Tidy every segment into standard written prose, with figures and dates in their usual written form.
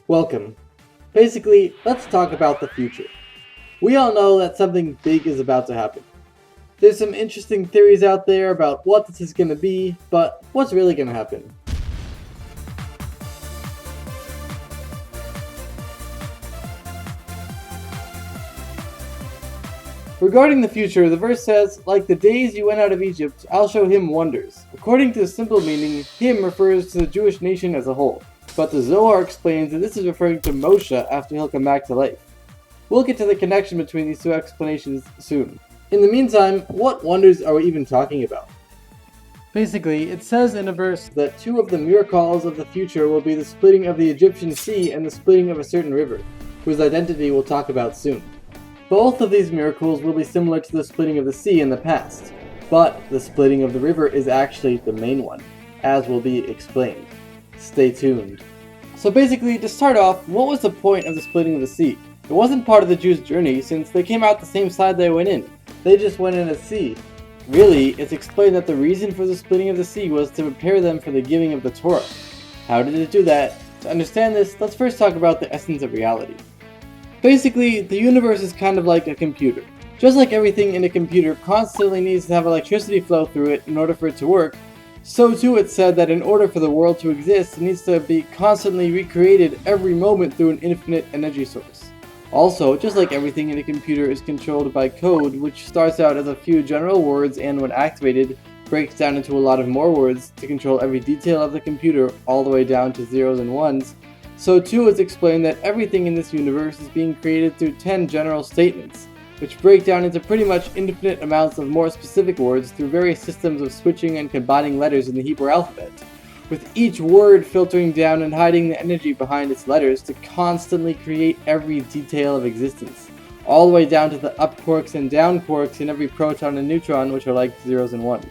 Welcome. Basically, let's talk about the future. We all know that something big is about to happen. There's some interesting theories out there about what this is going to be, but what's really going to happen? Regarding the future, the verse says, "Like the days you went out of Egypt, I'll show him wonders." According to the simple meaning, him refers to the Jewish nation as a whole. But the Zohar explains that this is referring to Moshe after he'll come back to life. We'll get to the connection between these two explanations soon. In the meantime, what wonders are we even talking about? Basically, it says in a verse that two of the miracles of the future will be the splitting of the Egyptian sea and the splitting of a certain river, whose identity we'll talk about soon. Both of these miracles will be similar to the splitting of the sea in the past, but the splitting of the river is actually the main one, as will be explained. Stay tuned. So basically, to start off, what was the point of the splitting of the sea? It wasn't part of the Jews' journey since they came out the same side they went in. They just went in a sea. Really, it's explained that the reason for the splitting of the sea was to prepare them for the giving of the Torah. How did it do that? To understand this, let's first talk about the essence of reality. Basically, the universe is kind of like a computer. Just like everything in a computer constantly needs to have electricity flow through it in order for it to work, so too it's said that in order for the world to exist, it needs to be constantly recreated every moment through an infinite energy source. Also, just like everything in a computer is controlled by code, which starts out as a few general words and when activated, breaks down into a lot of more words to control every detail of the computer all the way down to zeros and ones, so too it's explained that everything in this universe is being created through 10 general statements, which break down into pretty much infinite amounts of more specific words through various systems of switching and combining letters in the Hebrew alphabet, with each word filtering down and hiding the energy behind its letters to constantly create every detail of existence, all the way down to the up quarks and down quarks in every proton and neutron, which are like zeros and ones.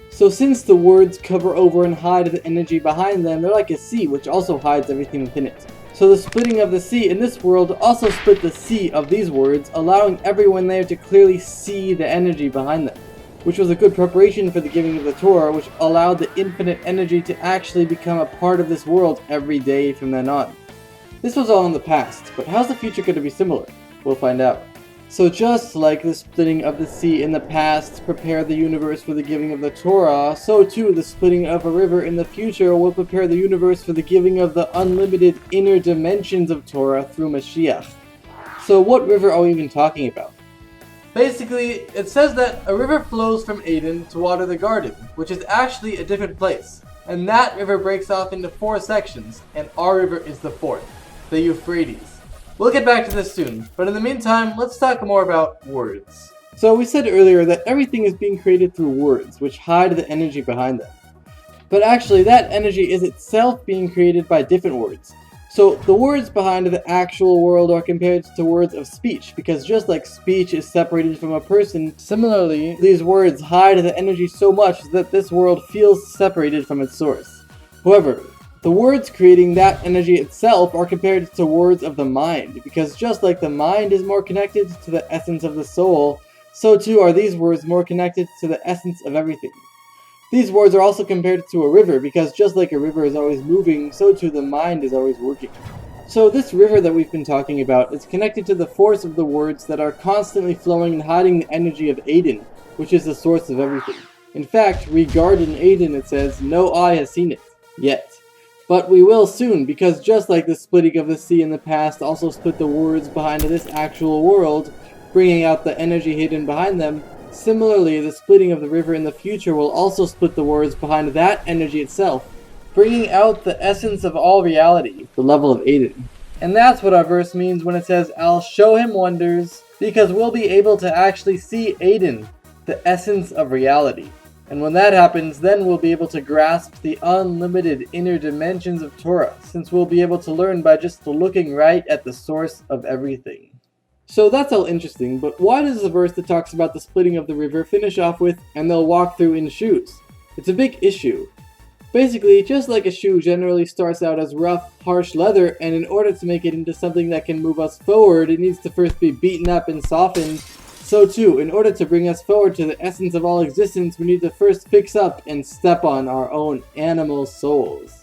So since the words cover over and hide the energy behind them, they're like a sea which also hides everything within it. So the splitting of the sea in this world also split the sea of these words, allowing everyone there to clearly see the energy behind them, which was a good preparation for the giving of the Torah, which allowed the infinite energy to actually become a part of this world every day from then on. This was all in the past, but how's the future going to be similar? We'll find out. So just like the splitting of the sea in the past prepared the universe for the giving of the Torah, so too the splitting of a river in the future will prepare the universe for the giving of the unlimited inner dimensions of Torah through Mashiach. So what river are we even talking about? Basically, it says that a river flows from Eden to water the garden, which is actually a different place. And that river breaks off into 4 sections, and our river is the 4th, the Euphrates. We'll get back to this soon, but in the meantime, let's talk more about words. So we said earlier that everything is being created through words, which hide the energy behind them. But actually, that energy is itself being created by different words. So the words behind the actual world are compared to words of speech, because just like speech is separated from a person, similarly, these words hide the energy so much that this world feels separated from its source. However, the words creating that energy itself are compared to words of the mind, because just like the mind is more connected to the essence of the soul, so too are these words more connected to the essence of everything. These words are also compared to a river, because just like a river is always moving, so too the mind is always working. So this river that we've been talking about is connected to the force of the words that are constantly flowing and hiding the energy of Eden, which is the source of everything. In fact, regarding Eden it says, "No eye has seen it, yet." But we will soon, because just like the splitting of the sea in the past also split the words behind this actual world, bringing out the energy hidden behind them, similarly the splitting of the river in the future will also split the words behind that energy itself, bringing out the essence of all reality, the level of Eden. And that's what our verse means when it says, "I'll show him wonders," because we'll be able to actually see Eden, the essence of reality. And when that happens, then we'll be able to grasp the unlimited inner dimensions of Torah, since we'll be able to learn by just looking right at the source of everything. So that's all interesting, but why does the verse that talks about the splitting of the river finish off with, "and they'll walk through in shoes"? It's a big issue. Basically, just like a shoe generally starts out as rough, harsh leather, and in order to make it into something that can move us forward, it needs to first be beaten up and softened. So too, in order to bring us forward to the essence of all existence, we need to first fix up and step on our own animal souls.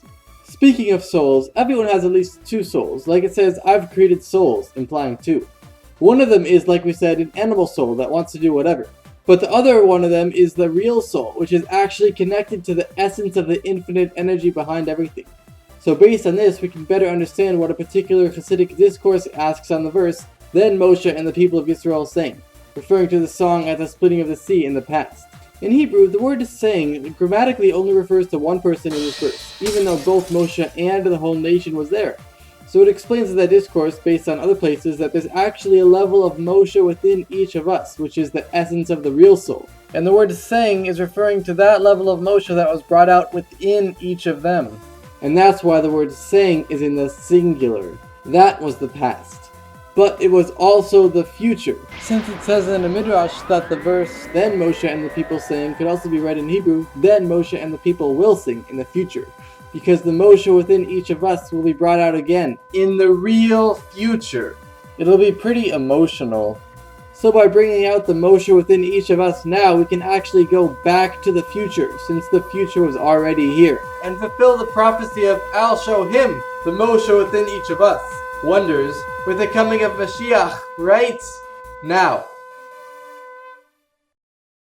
Speaking of souls, everyone has at least 2 souls. Like it says, I've created souls, implying 2. One of them is, like we said, an animal soul that wants to do whatever. But the other one of them is the real soul, which is actually connected to the essence of the infinite energy behind everything. So based on this, we can better understand what a particular Hasidic discourse asks on the verse, "Then Moshe and the people of Yisrael sang," referring to the song at the splitting of the sea in the past. In Hebrew, the word "sang" grammatically only refers to one person in this verse, even though both Moshe and the whole nation was there. So it explains in that discourse, based on other places, that there's actually a level of Moshe within each of us, which is the essence of the real soul. And the word "sang" is referring to that level of Moshe that was brought out within each of them. And that's why the word "sang" is in the singular. That was the past. But it was also the future. Since it says in the Midrash that the verse, "Then Moshe and the people sang," could also be read in Hebrew, "Then Moshe and the people will sing," in the future. Because the Moshe within each of us will be brought out again, in the real future. It'll be pretty emotional. So by bringing out the Moshe within each of us now, we can actually go back to the future, since the future was already here. And fulfill the prophecy of "I'll show him," the Moshe within each of us, wonders, with the coming of Mashiach right now.